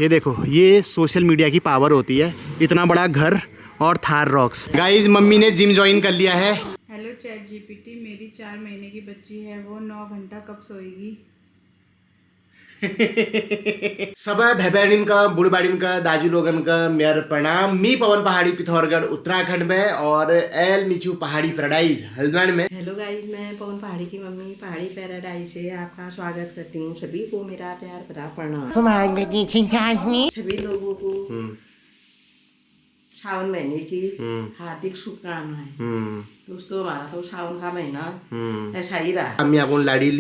ये देखो, ये सोशल मीडिया की पावर होती है। इतना बड़ा घर और थार रॉक्स। गाइस, मम्मी ने जिम ज्वाइन कर लिया है। हेलो चैट जीपीटी, मेरी 4 महीने की बच्ची है, वो 9 घंटा कब सोएगी? सब भैबैनिन का बुढ़बाड़िन का दाजू लोगन का मेयर प्रणाम। मी पवन पहाड़ी पिथौरगढ़ उत्तराखंड में और एल मिचू पहाड़ी पैराडाइज हल्द्वानी में। हेलो गाइस, मैं पवन पहाड़ी की मम्मी पहाड़ी पैराडाइज से आपका स्वागत करती हूँ। सभी को मेरा प्यार भरा प्रणाम। सभी लोगों को सावन महीने की हार्दिक शुभकामनाएं। दोस्तों, हमारा तो सावन का महीना ऐसा ही रहा। हम यहाँ को लाड़ी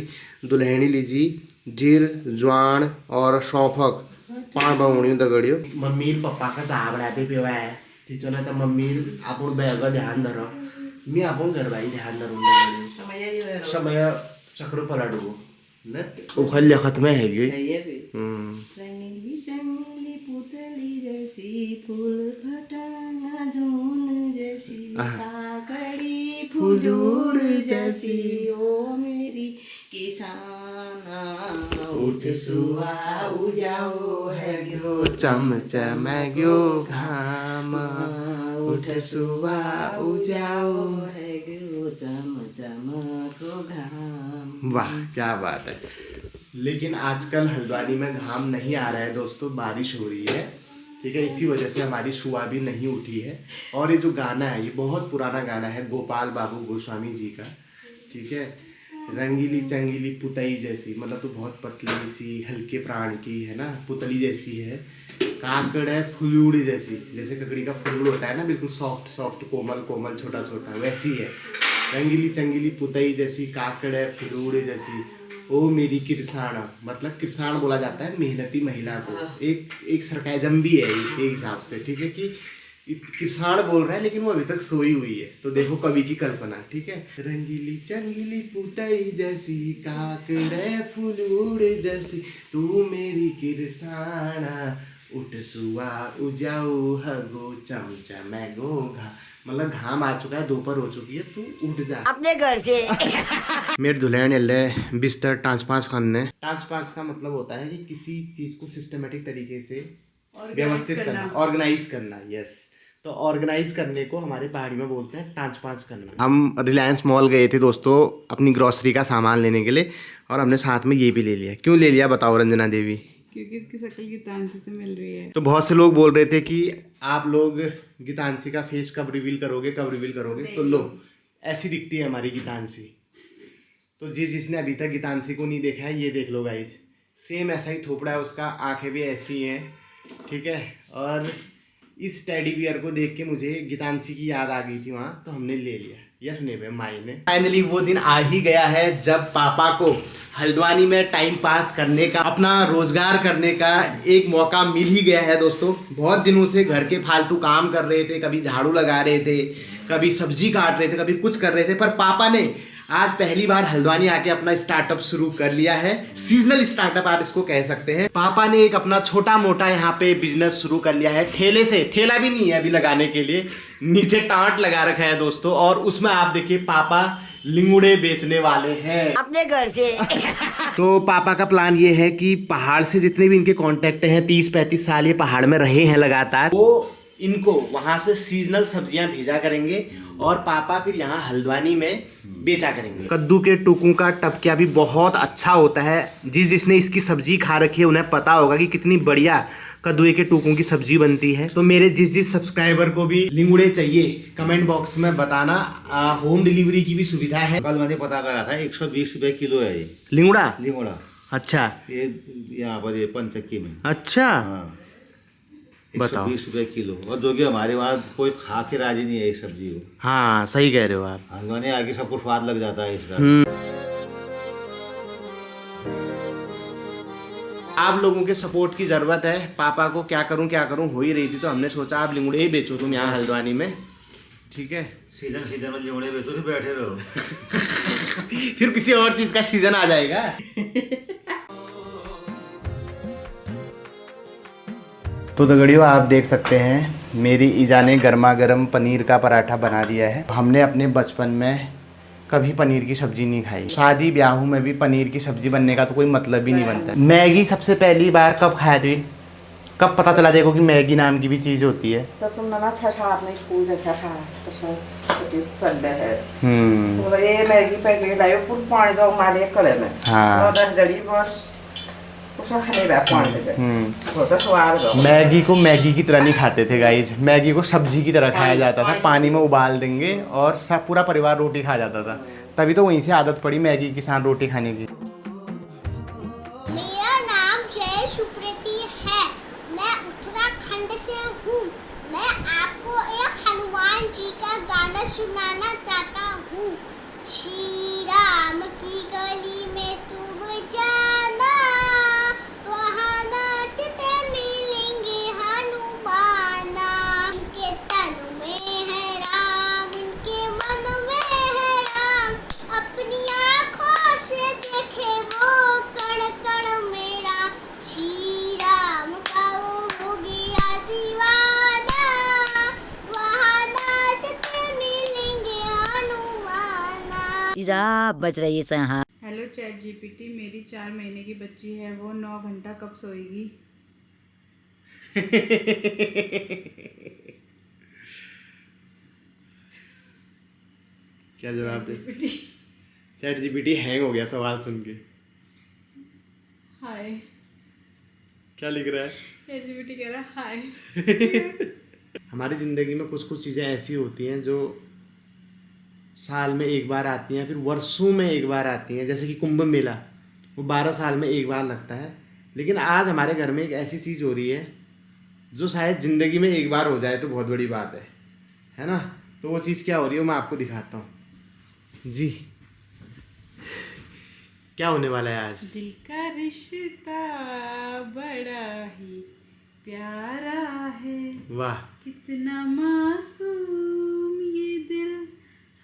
दुल्हनी लीजी जीर ज्वान और सौंफक 5 बावणी दगड़ियो। मम्मी पप्पा का चाह बना पे पिवा है तिचो ना, तो मम्मी आपण बैग ध्यान धरो, मी आपण घर भाई ध्यान धरून समय चक्र पलटू न उखल खत्म है रंगीली चंगीली पुतली जैसी फूल फटाना जोन जैसी काकड़ी फूलूर जैसी ओ मेरी किसाना उठ सुआ उजाओ है गयो चम चम गयो घाम उठ सुआ उजाओ है गयो चम चम को घाम। वाह, क्या बात है। लेकिन आजकल हल्द्वानी में घाम नहीं आ रहा है दोस्तों, बारिश हो रही है। ठीक है, इसी वजह से हमारी शुआ भी नहीं उठी है। और ये जो गाना है, ये बहुत पुराना गाना है गोपाल बाबू गोस्वामी जी का। ठीक है, रंगीली चंगीली पुतई जैसी, मतलब तो बहुत पतली सी हल्के प्राण की है ना, पुतली जैसी है। काकड़ है फुलूड़ी जैसी, जैसे ककड़ी का फुलूड़ होता है ना, बिल्कुल सॉफ्ट सॉफ्ट कोमल कोमल छोटा छोटा, वैसी है। रंगीली चंगीली पुतई जैसी काकड़ है फुलूड़ जैसी ओ मेरी किरसाना, मतलब किरसान बोला जाता है मेहनती महिला को। एक सरकाइजम भी है एक हिसाब से। ठीक है, कि किरसान बोल रहा है लेकिन वो अभी तक सोई हुई है। तो देखो कवि की कल्पना। ठीक है, रंगीली चंगीली पुतई जैसी काकड़े फुलूड़ जैसी तू मेरी किरसाना उठ सुआ उजाऊ हगो चमचमैगो घा, मतलब घाम आ चुका है, दोपहर हो चुकी है, तू उठ जा अपने घर से। मेरे दुल्हन ले बिस्तर टाँच पाँच खाने। टाँच पाँच का मतलब होता है कि किसी चीज को सिस्टमेटिक तरीके से व्यवस्थित करना, ऑर्गेनाइज करना। यस, तो ऑर्गेनाइज करने को हमारे पहाड़ी में बोलते हैं टाँच पाँच करना। हम रिलायंस मॉल गए थे दोस्तों अपनी ग्रोसरी का सामान लेने के लिए, और हमने साथ में ये भी ले लिया। क्यों ले लिया बताओ रंजना देवी? क्योंकि इसकी शक्ल गीतांशी से मिल रही है। तो बहुत से लोग बोल रहे थे कि आप लोग गीतांशी का फेस कब रिवील करोगे, कब रिवील करोगे। तो लो, ऐसी दिखती है हमारी गीतांशी। तो जिसने अभी तक गीतांशी को नहीं देखा है, ये देख लो गाइस, सेम ऐसा ही थोपड़ा है उसका, आंखें भी ऐसी हैं। ठीक है, और इस टेडी बियर को देख के मुझे गीतांशी की याद आ गई थी वहाँ, तो हमने ले लिया। यस ने माई ने फाइनली वो दिन आ ही गया है जब पापा को हल्द्वानी में टाइम पास करने का, अपना रोजगार करने का एक मौका मिल ही गया है दोस्तों। बहुत दिनों से घर के फालतू काम कर रहे थे, कभी झाड़ू लगा रहे थे, कभी सब्जी काट रहे थे, कभी कुछ कर रहे थे, पर पापा ने आज पहली बार हल्द्वानी आके अपना स्टार्टअप शुरू कर लिया है। सीजनल स्टार्टअप आप इसको कह सकते हैं। पापा ने एक अपना छोटा मोटा यहाँ पे बिजनेस शुरू कर लिया है। ठेले से, ठेला भी नहीं है अभी लगाने के लिए, नीचे टाट लगा रखा है दोस्तों, और उसमें आप देखिए पापा लिंगुड़े बेचने वाले हैं अपने घर से। तो पापा का प्लान ये है कि पहाड़ से जितने भी इनके कांटेक्ट हैं, 30-35 साल ये पहाड़ में रहे हैं लगातार, वो इनको वहां से सीजनल सब्जियां भेजा करेंगे और पापा फिर यहाँ हल्द्वानी में बेचा करेंगे। कद्दू के टुकू का टपकिया भी बहुत अच्छा होता है। जिसने इसकी सब्जी खा रखी है उन्हें पता होगा कि कितनी बढ़िया कद्दू के टुकू की सब्जी बनती है। तो मेरे जिस सब्सक्राइबर को भी लिंगुड़े चाहिए कमेंट बॉक्स में बताना। होम डिलीवरी की भी सुविधा है। कल मैंने पता करा था 120 रुपए किलो है ये लिंगुड़ा। लिंगोड़ा। अच्छा, ये यहाँ पर ये पंचक्की में। अच्छा, हाँ, बताओ। 120 रुपए किलो। और जो कि हमारे वहाँ कोई खा के राजी नहीं है इस सब्जी को। हाँ, सही कह रहे हो आप। हल्द्वानी आके सबको स्वाद लग जाता है इसका। आप लोगों के सपोर्ट की ज़रूरत है। पापा को क्या करूं हो ही रही थी, तो हमने सोचा आप लिंगुड़े ही बेचो तुम यहाँ हल्द्वानी में। ठीक है, सीजन में लिंगोड़े बेचो तो बैठे रहो। फिर किसी और चीज़ का सीजन आ जाएगा। तो दगड़ियों, आप देख सकते हैं मेरी ईजा ने गर्मा गर्म पनीर का पराठा बना दिया है। हमने अपने बचपन में कभी पनीर की सब्जी नहीं खाई। शादी ब्याहों में भी पनीर की सब्जी बनने का तो कोई मतलब ही नहीं बनता। मैगी सबसे पहली बार कब खाया थी? कब पता चला देखो कि मैगी नाम की भी चीज़ होती है? तर तुम्हाला छाछा आपने स्कूल जैसा छा तसं ते चाललं आहे हम्म, तो ये मैगी पैकेट आयो फुल पानी जाऊ मारे करे में हाँ। 10 जड़ी बस उसका खाने बा पानी दे तो स्वाद दो मैगी को मैगी की तरह नहीं खाते थे गाइज, मैगी को सब्जी की तरह खाया जाता था। पानी में उबाल देंगे और सब पूरा परिवार रोटी खा जाता था। तभी तो वहीं से आदत पड़ी मैगी के साथ रोटी खाने की। मेरा नाम जय सुप्रीति है। मैं उत्तराखंड से हूँ। मैं आपको एक हनुमान जी का गाना सुनाना चाहता हूँ। श्री राम की गली में तुम जाना, वहाँ नाचते मिलेंगे हनुमाना। उनके तन में है राम, उनके मन में है राम, अपनी आँखों से देखे वो कण कण मेरा। श्री राम का वो हो गया दीवाना, वहाँ नाचते मिलेंगे हनुमाना। इधर बज रही है हाँ। हेलो चैट जीपीटी, मेरी 4 महीने की बच्ची है, वो 9 घंटा कब सोएगी? क्या जवाब दे? चैट जीपीटी हैंग हो गया सवाल सुन के। हाय। क्या लिख रहा है? चैट जीपीटी कह रहा है हाय। हमारी ज़िंदगी में कुछ कुछ चीज़ें ऐसी होती हैं जो साल में एक बार आती हैं, फिर वर्षों में एक बार आती हैं। जैसे कि कुंभ मेला, वो 12 साल में एक बार लगता है। लेकिन आज हमारे घर में एक ऐसी चीज़ हो रही है जो शायद ज़िंदगी में एक बार हो जाए तो बहुत बड़ी बात है ना? तो वो चीज़ क्या हो रही है मैं आपको दिखाता हूँ जी। क्या होने वाला है आज? दिल का रिश्ता बड़ा ही प्यारा है, वाह, कितना मासूम ये दिल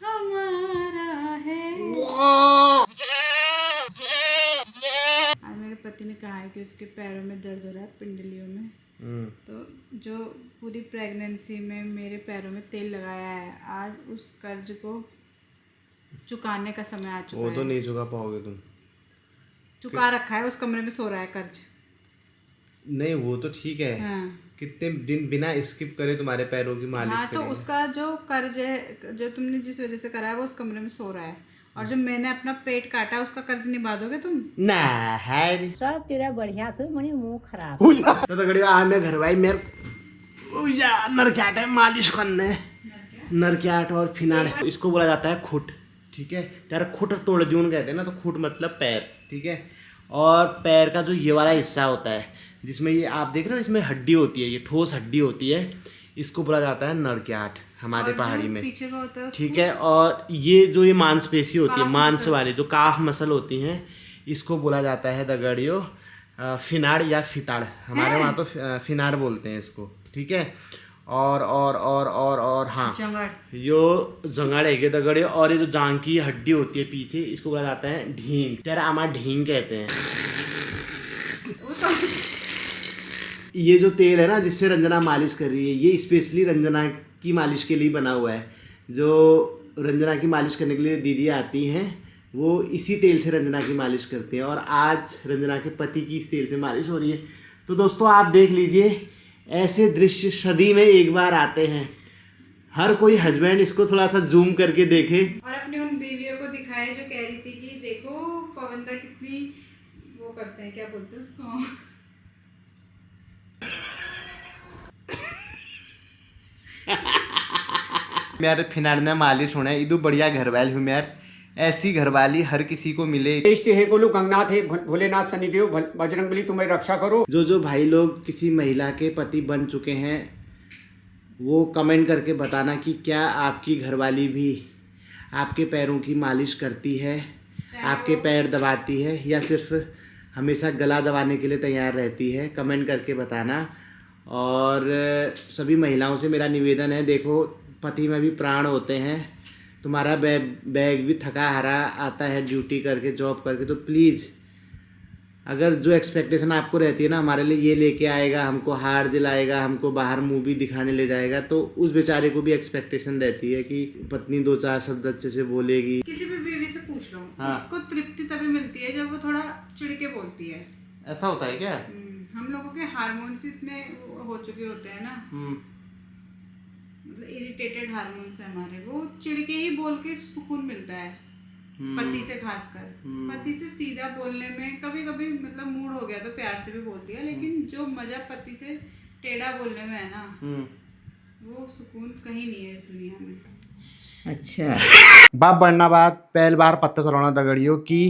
हमारा है। आज मेरे पति ने कहा है कि उसके पैरों में दर्द हो रहा है, पिंडलियों में। तो जो पूरी प्रेगनेंसी में मेरे पैरों में तेल लगाया है, आज उस कर्ज को चुकाने का समय आ चुका वो है। तो नहीं चुका पाओगे तुम। चुका रखा है, उस कमरे में सो रहा है कर्ज। नहीं वो तो ठीक है। हाँ। कितने दिन बिना स्किप करे तुम्हारे पैरों की मालिश हाँ, तो करेंगे। उसका जो कर्ज है, जो तुमने जिस वजह से करा है, वो उस कमरे में सो रहा है। और जो मैंने अपना पेट काटा, उसका कर्ज निभा दोगे तुम? ना है नहीं। सब तेरा बढ़िया से मने मुंह खराब। तो घड़ी आ मैं घर भाई मेरे नरक्याट है मालिश करने। नरक्याट और फिनाड़, इसको बोला जाता है खुट। ठीक है, यार खुट तोड़ दून कहते हैं ना, तो खुट मतलब पैर। ठीक है, और पैर का जो ये वाला हिस्सा होता है जिसमें ये आप देख रहे हो, इसमें हड्डी होती है, ये ठोस हड्डी होती है, इसको बोला जाता है नरक्याट हमारे और पहाड़ी जो में। पीछे का होता है ठीक है, और ये जो ये मांसपेशी होती है, काफ मांस मसल्स। वाली जो काफ मसल होती हैं, इसको बोला जाता है दगड़ियो फिनाड़ या फिताड़। हमारे वहाँ तो फिनाड़ बोलते हैं इसको। ठीक है, और हाँ, जंगड़। यो जंगड़ है दगड़े। और ये जो जांग की हड्डी होती है पीछे, इसको बोला जाता है ढींग। तेरा आमा ढींग कहते हैं। ये जो तेल है ना जिससे रंजना मालिश कर रही है, ये स्पेशली रंजना की मालिश के लिए बना हुआ है। जो रंजना की मालिश करने के लिए दीदी आती हैं, वो इसी तेल से रंजना की मालिश करती हैं। और आज रंजना के पति की इस तेल से मालिश हो रही है। तो दोस्तों आप देख लीजिए, ऐसे दृश्य सदी में एक बार आते हैं। हर कोई हस्बैंड इसको थोड़ा सा जूम करके देखे और अपनी उन बीवियों को दिखाए जो कह रही थी कि देखो पवनदा कितनी वो करते हैं, क्या बोलते हैं उसको, मेरे फिनाड़ने मालिश होना है। इदू बढ़िया घरवाली हूँ यार, ऐसी घरवाली हर किसी को मिले। इष्ट हे गोलू गंगनाथ हे भोलेनाथ शनिदेव बजरंगबली तुम्हें रक्षा करो। जो भाई लोग किसी महिला के पति बन चुके हैं, वो कमेंट करके बताना कि क्या आपकी घरवाली भी आपके पैरों की मालिश करती है, आपके पैर दबाती है, या सिर्फ हमेशा गला दबाने के लिए तैयार रहती है। कमेंट करके बताना। और सभी महिलाओं से मेरा निवेदन है, देखो पति में भी प्राण होते हैं। तुम्हारा बैग भी थका हारा आता है ड्यूटी करके, जॉब करके, तो प्लीज़ अगर जो एक्सपेक्टेशन आपको रहती है ना, हमारे लिए ये लेके आएगा, हमको हार दिलाएगा, हमको बाहर मूवी दिखाने ले जाएगा, तो उस बेचारे को भी एक्सपेक्टेशन रहती है कि पत्नी 2-4 शब्द अच्छे से बोलेगी। किसी भी बीवी से पूछ लो, हाँ। उसको तृप्ति तभी मिलती है जब वो थोड़ा चिढ़ के बोलती है। ऐसा होता है क्या? हम लोगों के हार्मोन्स इतने हो चुके होते हैं ना, मतलब इरिटेटेड हार्मोन्स है हमारे, वो चिढ़ के ही बोल के सुकून मिलता है पति से, खासकर पति से सीधा बोलने में। कभी कभी मतलब मूड हो गया तो प्यार से भी बोलती है, लेकिन जो मजा पति से टेढ़ा बोलने में है ना, वो सुकून कहीं नहीं है इस दुनिया में। अच्छा बाप बढ़ना बात पहली बार पत्ता चलाना दगड़ियों कि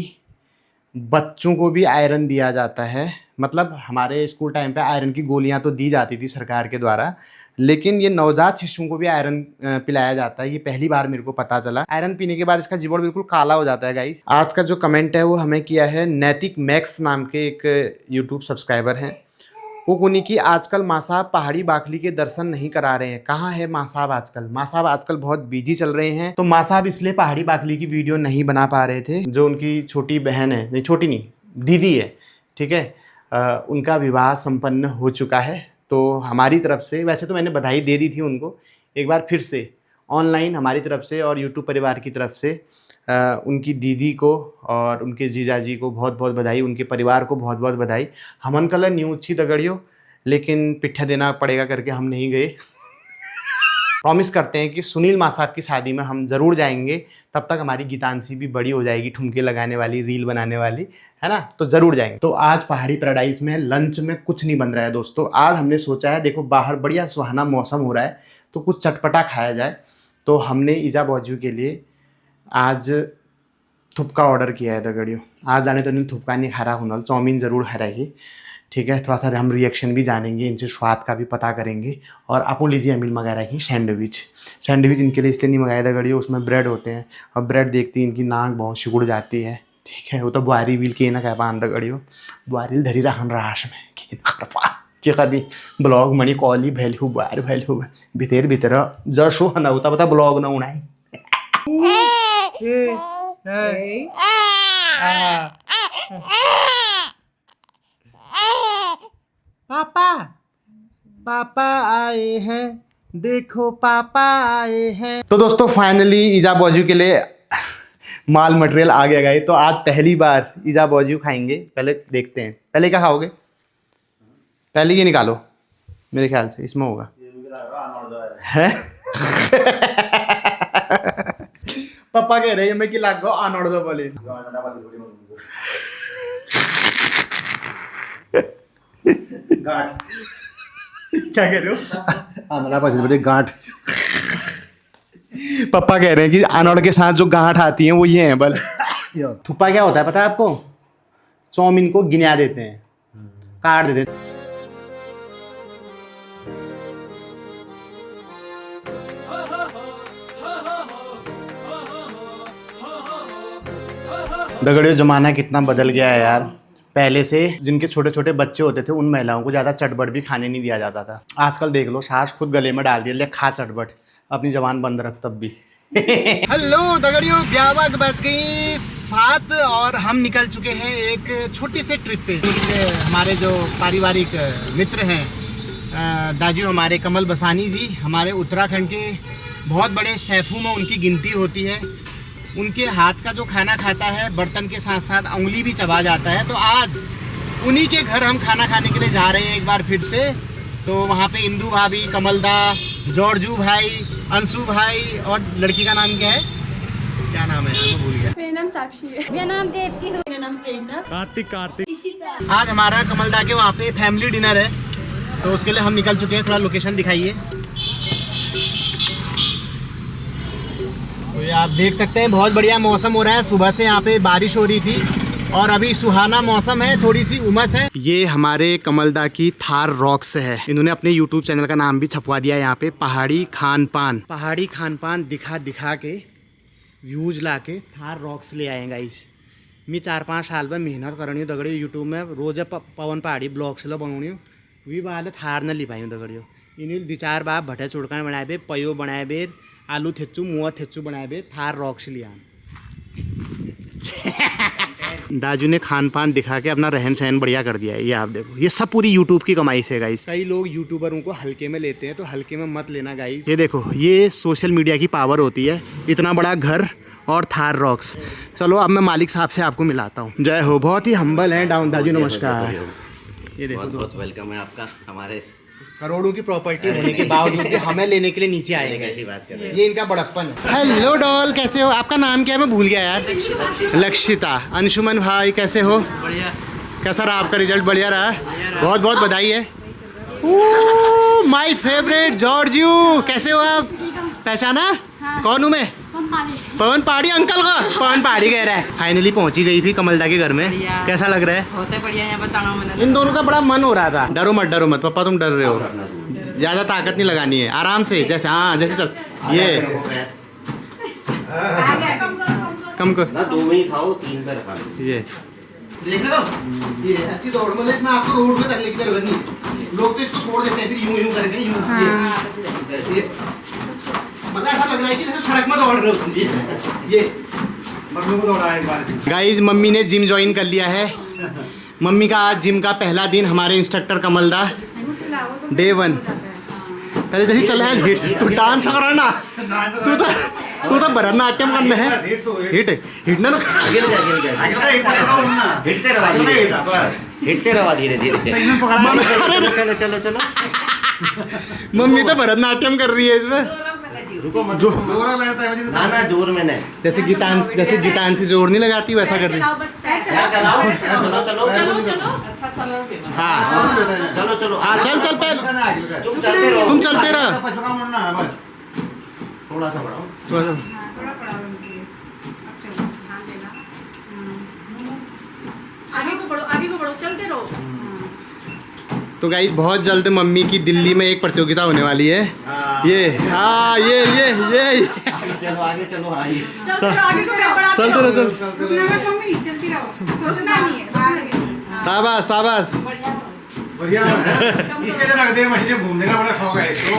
बच्चों को भी आयरन दिया जाता है। मतलब हमारे स्कूल टाइम पे आयरन की गोलियां तो दी जाती थी सरकार के द्वारा, लेकिन ये नवजात शिशुओं को भी आयरन पिलाया जाता है। ये पहली बार मेरे को पता चला। आयरन पीने के बाद इसका जीवन बिल्कुल काला हो जाता है गाइस। आज का जो कमेंट है वो हमें किया है नैतिक मैक्स नाम के एक यूट्यूब सब्सक्राइबर हैं। वो कुनी की आजकल माँ साहब पहाड़ी बाखली के दर्शन नहीं करा रहे हैं। कहाँ है माँ साहब आजकल? माँ साहब आजकल बहुत बिजी चल रहे हैं, तो माँ साहब इसलिए पहाड़ी बाखली की वीडियो नहीं बना पा रहे थे। जो उनकी छोटी बहन है, नहीं छोटी नहीं, दीदी है, ठीक है, उनका विवाह संपन्न हो चुका है। तो हमारी तरफ से, वैसे तो मैंने बधाई दे दी थी उनको, एक बार फिर से ऑनलाइन हमारी तरफ से और यूट्यूब परिवार की तरफ से उनकी दीदी को और उनके जीजाजी को बहुत बहुत बधाई, उनके परिवार को बहुत बहुत बधाई। हमन कल न्यूज़ थी दगड़ियों, लेकिन पिट्ठा देना पड़ेगा करके हम नहीं गए। प्रॉमिस करते हैं कि सुनील माँ साहब की शादी में हम ज़रूर जाएंगे। तब तक हमारी गीतांशी भी बड़ी हो जाएगी, ठुमके लगाने वाली, रील बनाने वाली, है ना, तो ज़रूर जाएंगे। तो आज पहाड़ी पैराडाइज में लंच में कुछ नहीं बन रहा है दोस्तों। आज हमने सोचा है, देखो बाहर बढ़िया सुहाना मौसम हो रहा है, तो कुछ चटपटा खाया जाए। तो हमने ईजा बाजू के लिए आज थुपका ऑर्डर किया है दगड़ियों। आज जाने तो नहीं थुपका नहीं खा रहा हूँ, चाउमीन ज़रूर खा रहेगी, ठीक है। थोड़ा सा हम रिएक्शन भी जानेंगे, इनसे स्वाद का भी पता करेंगे। और आपको लीजिए अमील मंगा रखी सैंडविच। सैंडविच इनके लिए इसलिए नहीं मंगाया दगड़ियों, उसमें ब्रेड होते हैं और ब्रेड देखती इनकी नाक बहुत सिकुड़ जाती है, ठीक है। वो तो बुआरी बिल के ना कह पान दगड़ियों, बुआरी धरी रहन राश में कि कभी ब्लॉग मनी कॉली वैल्यू बुआर वैल्यू भितर भितर जो शो ना होता पता ब्लॉग ना उड़ाई। पापा पापा आए हैं, देखो पापा आए हैं। तो दोस्तों फाइनली ईजा बाजू के लिए माल मटेरियल आ गया गाइस। तो आज पहली बार ईजा बाजू खाएंगे। पहले देखते हैं, पहले क्या खाओगे? पहले ये निकालो, मेरे ख्याल से इसमें होगा है। पापा कह रहे हैं मैं कि लागो आनोड़ दो बोले। गांठ क्या कह रहे हो? आंधरा पास बजे गांठ। पापा कह रहे हैं कि आनोड़ के साथ जो गांठ आती हैं वो ये हैं बल। थुप्पा क्या होता है पता है आपको? चाउमीन को गिना देते हैं, काट देते हैं। दगड़ियों जमाना कितना बदल गया है यार। पहले से जिनके छोटे छोटे बच्चे होते थे उन महिलाओं को ज़्यादा चटबट भी खाने नहीं दिया जाता था। आजकल देख लो सास खुद गले में डाल दिया, ले खा चटबट, अपनी जबान बंद रख तब भी। हेलो दगड़ियों, ब्यावक बच गई 7 और हम निकल चुके हैं एक छोटी से ट्रिप पे। हमारे जो पारिवारिक मित्र हैं दाजू हमारे कमल बसानी जी, हमारे उत्तराखंड के बहुत बड़े शेफों में उनकी गिनती होती है। उनके हाथ का जो खाना खाता है बर्तन के साथ साथ उंगली भी चबा जाता है। तो आज उन्हीं के घर हम खाना खाने के लिए जा रहे हैं एक बार फिर से। तो वहाँ पे इंदू भाभी, कमलदा, जॉर्जू भाई, अंशु भाई और लड़की का नाम क्या है? क्या नाम है? मैं भूल गया। मेरा नाम साक्षी है। मेरा नाम देवकी है। मेरा नाम प्रेरणा। कार्तिक इशिता। आज हमारा कमलदा के वहाँ पे फैमिली डिनर है, तो उसके लिए हम निकल चुके हैं। थोड़ा लोकेशन दिखाइए। तो ये आप देख सकते हैं बहुत बढ़िया मौसम हो रहा है। सुबह से यहाँ पे बारिश हो रही थी और अभी सुहाना मौसम है, थोड़ी सी उमस है। ये हमारे कमलदा की थार रॉक्स है। इन्होंने अपने YouTube चैनल का नाम भी छपवा दिया यहाँ पे, पहाड़ी खान पान दिखा दिखा के व्यूज ला के थार रॉक्स ले आए गाइस। मैं 4-5 साल में मेहनत करनी हूँ दगड़ियों यूट्यूब में, रोज पवन पहाड़ी ब्लॉग्स ला बनानी हूँ। वी बाल थार न ली पाई हूँ दगड़ियों। इन्हें 2-4 बार भट्टे चुड़का बनाए बे, पयो बनाए बे, आलू थेचू मुआ थेचू बनाए बे, थार रॉक्स लिया। दाजू ने खान पान दिखा के अपना रहन सहन बढ़िया कर दिया है। ये आप देखो, ये सब पूरी यूट्यूब की कमाई से गाइस। कई लोग यूट्यूबरों को हल्के में लेते हैं, तो हल्के में मत लेना गाइस। ये देखो, ये सोशल मीडिया की पावर होती है। इतना बड़ा घर और थार रॉक्स। चलो अब मैं मालिक साहब से आपको मिलाता हूँ। जय हो, बहुत ही हम्बल है डाउन दाजू, नमस्कार। ये देखो बहुत बहुत वेलकम है आपका हमारे। करोड़ों की प्रॉपर्टी होने के बावजूद भी हमें लेने के लिए नीचे आए हैं। कैसी बात कर रहे हैं? ये इनका बड़प्पन है। हेलो डॉल, कैसे हो? आपका नाम क्या है? मैं भूल गया यार। लक्षिता। अंशुमन भाई कैसे हो? बढ़िया। कैसा रहा आपका रिजल्ट? बढ़िया रहा। बहुत बहुत बधाई है। माय फेवरेट जॉर्जियो, कैसे हो आप? पहचाना? कौन हूँ मैं? पवन पहाड़ी अंकल का। पवन पहाड़ी कह रहा है। फाइनली पहुंची गई थी कमलदा के घर में। कैसा लग रहा है? बहुत है बढ़िया, यहाँ बताना मैंने। इन दोनों का बड़ा मन हो रहा था। डरो मत पापा, तुम डर रहे हो। ज्यादा ताकत नहीं लगानी है, आराम से, जैसे हाँ जैसे चल। ये कम कर ना 2 में ही खाओ, 3 पे रखा लो। ये देख रहे हो, ये ऐसी दौड़ मतलब इसमें आपको रोड पे चलने की जरूरत नहीं। लोग तो इसको छोड़ देते हैं, फिर यूं करके यूं। मतलब ऐसा लग रहा है कि जैसे सड़क में दौड़ रहे हो तुम। ये मम्मी को दौड़ा एक बार। गाइस, मम्मी ने जिम ज्वाइन कर लिया है। मम्मी का आज जिम का पहला दिन। हमारे इंस्ट्रक्टर कमलदा डे 1। पहले जैसे चला है हिट, तू डांस कराना, तू तो भरतनाट्यम करना है। हिट ना हिटते रहो धीरे धीरे। चलो चलो चलो। मम्मी तो भरतनाट्यम कर रही है इसमें। रुको मत, जो ना जोर में नहीं। जैसे गीतांशी जोर नहीं लगाती वैसा कर रही। चलो चलो हाँ चलो चलो। हाँ चल पहले तुम चलते रहो, तुम चलते रहो। थोड़ा सा बढ़ाओ। थोड़ा सा। थोड़ा पड़ा उनके लिए। अब चलो, ध्यान देना। आगे को बढ़ो, चलते रहो। तो गाइस, बहुत जल्द मम्मी की दिल्ली में एक प्रतियोगिता होने वाली है। ये हाँ ये चलो आगे चलो। आइए चलते रहो, चल। मम्मी चलती रहो, सोचना नहीं है। शाबाश। बढ़िया इसके लिए रख दे, मछली घूमने का बड़ा शौक है इसको।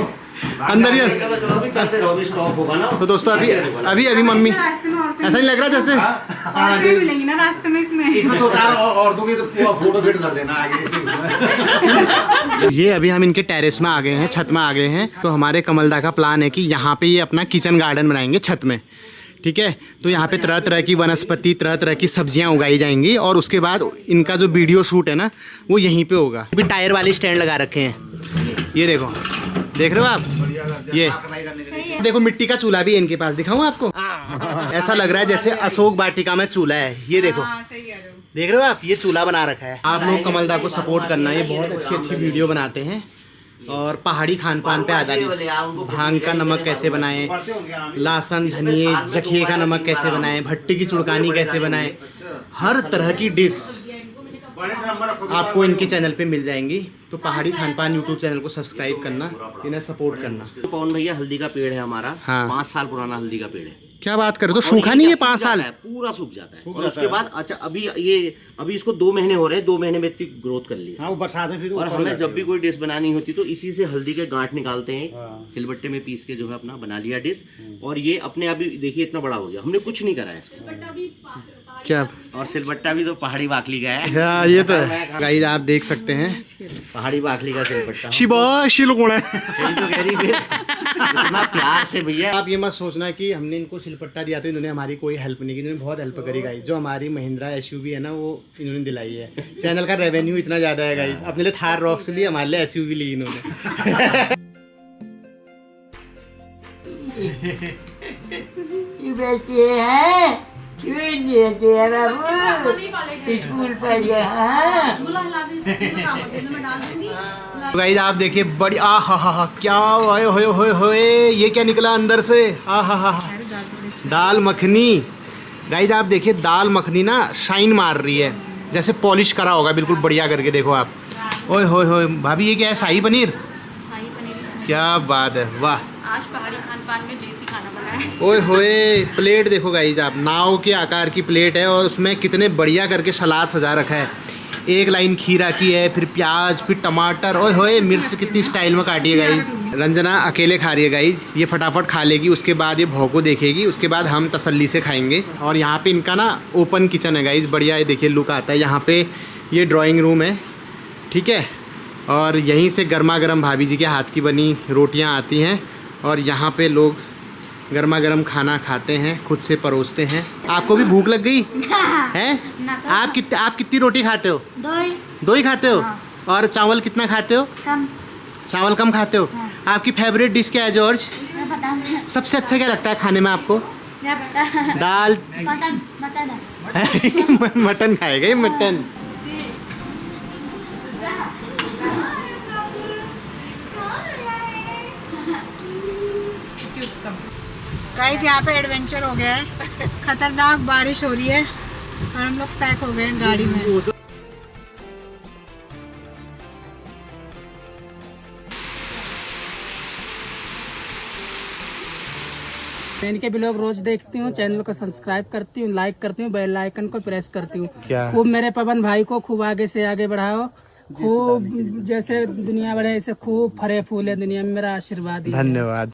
अंदर ही। चलो चलो, अभी चलते रहो, अभी स्टॉप होगा ना। तो दोस्तों अभी मम्मी ऐसा नहीं लग रहा जैसे और मिलेंगी ना रास्ते में इसमें। तो चार औरतों की तो फोटो फिट कर देना आगे। ये अभी हम इनके टेरेस में आ गए हैं, छत में आ गए हैं। तो हमारे कमलदा का प्लान है कि यहाँ पे ये अपना किचन गार्डन बनाएंगे छत में। ठीक है, तो यहाँ पे तरह तरह की वनस्पति, तरह तरह की सब्जियाँ उगाई जाएंगी। और उसके बाद इनका जो वीडियो शूट है ना, वो यहीं पे होगा। अभी टायर वाले स्टैंड लगा रखे हैं। ये देखो, देख रहे हो आप? ये देखो, मिट्टी का चूल्हा भी है इनके पास। दिखाऊं आपको? ऐसा लग रहा है जैसे अशोक वाटिका में चूल्हा है। ये देखो, देख रहे हो आप? ये चूल्हा बना रखा है। आप लोग कमलदा को सपोर्ट करना। ये बहुत अच्छी वीडियो बनाते हैं और पहाड़ी खान पान पे आधारित। भांग का नमक कैसे बनाएं, लहसुन धनिए जखिए का नमक कैसे बनाएं, भट्टी की चुड़कानी कैसे बनाएं, हर तरह की डिश आपको इनके चैनल पे मिल जाएंगी। तो पहाड़ी खान पान यूट्यूब चैनल को सब्सक्राइब करना, इन्हें सपोर्ट करना। पवन भैया, हल्दी का पेड़ है हमारा। हाँ। 5 साल पुराना हल्दी का पेड़ है। क्या बात कर रहे हो? तो सूखा नहीं है 5 साल? पूरा सूख जाता है। और उसके बाद अच्छा, अभी इसको 2 महीने हो रहे हैं। 2 महीने में इतनी ग्रोथ कर ली। हाँ, बरसात में फिर। और हमें जब भी कोई डिश बनानी होती तो इसी से हल्दी के गांठ निकालते हैं, सिलबट्टे में पीस के जो है अपना बना लिया डिश। और ये अपने आप ही देखिए इतना बड़ा हो गया। हमने कुछ नहीं करा है इसको। क्या? और सिलबट्टा भी तो पहाड़ी बाकली का है। हाँ, ये तो है गाइस, आप देख सकते हैं। पहाड़ी बाकली का सिलबट्टा। शिलो कौन है? तो कह रही थी इतना प्यार से भैया। आप ये मत सोचना कि हमने इनको सिलपट्टा दिया तो इन्होंने हमारी कोई हेल्प नहीं की। इन्होंने बहुत हेल्प करी गाइस। जो हमारी महिंद्रा SUV है ना, वो इन्होंने दिलाई है। चैनल का रेवेन्यू इतना ज़्यादा है गाइस। अपने लिए थार रॉक्स ली, हमारे लिए SUV ली इन्होंने। गाइस आप देखिए, बड़ी आ हा क्या होए ये क्या निकला अंदर से? आ हा दाल मखनी। गाइस आप देखिए, दाल मखनी ना शाइन मार रही है, जैसे पॉलिश करा होगा बिल्कुल बढ़िया करके। देखो आप, ओए होए भाभी, ये क्या है? शाही पनीर। क्या बात है, वाह। आज पहाड़ी खान पान में देसी खाना बना है। ओए होए, प्लेट देखो गाइस आप, नाव के आकार की प्लेट है और उसमें कितने बढ़िया करके सलाद सजा रखा है। एक लाइन खीरा की है, फिर प्याज, फिर टमाटर। ओए होए, मिर्च कितनी स्टाइल में काटी है गाइस। रंजना अकेले खा रही है गाइस। ये फटाफट खा लेगी, उसके बाद ये भौको देखेगी, उसके बाद हम तसल्ली से खाएंगे। और यहाँ पे इनका ना ओपन किचन है गाइस, बढ़िया। ये देखिए लुक आता है। यहाँ पे ये ड्राइंग रूम है, ठीक है। और यहीं से गर्मा गर्म भाभी जी के हाथ की बनी रोटियाँ आती हैं और यहाँ पे लोग गर्मा गर्म खाना खाते हैं, खुद से परोसते हैं। आपको भी भूख लग गई है? आप कितनी रोटी खाते हो? 2 ही खाते हो? और चावल कितना खाते हो? कम। चावल कम खाते हो? आपकी फेवरेट डिश क्या है जॉर्ज? मैं बताऊंगी। सबसे अच्छा क्या लगता है खाने में आपको? क्या पता? दाल। मटन मटन है। मटन खाएगा ये मटन। गाइस यहाँ पे एडवेंचर हो गया है, खतरनाक बारिश हो रही है और हम लोग पैक हो गए हैं गाड़ी में। मैं इनके ब्लॉग रोज देखती हूँ, चैनल को सब्सक्राइब करती हूँ, लाइक करती हूँ, बेल आइकन को प्रेस करती हूँ। खूब मेरे पवन भाई को खूब आगे से आगे बढ़ाओ, खूब जैसे दुनिया बढ़े ऐसे खूब फरे फूले दुनिया में, मेरा आशीर्वाद। धन्यवाद।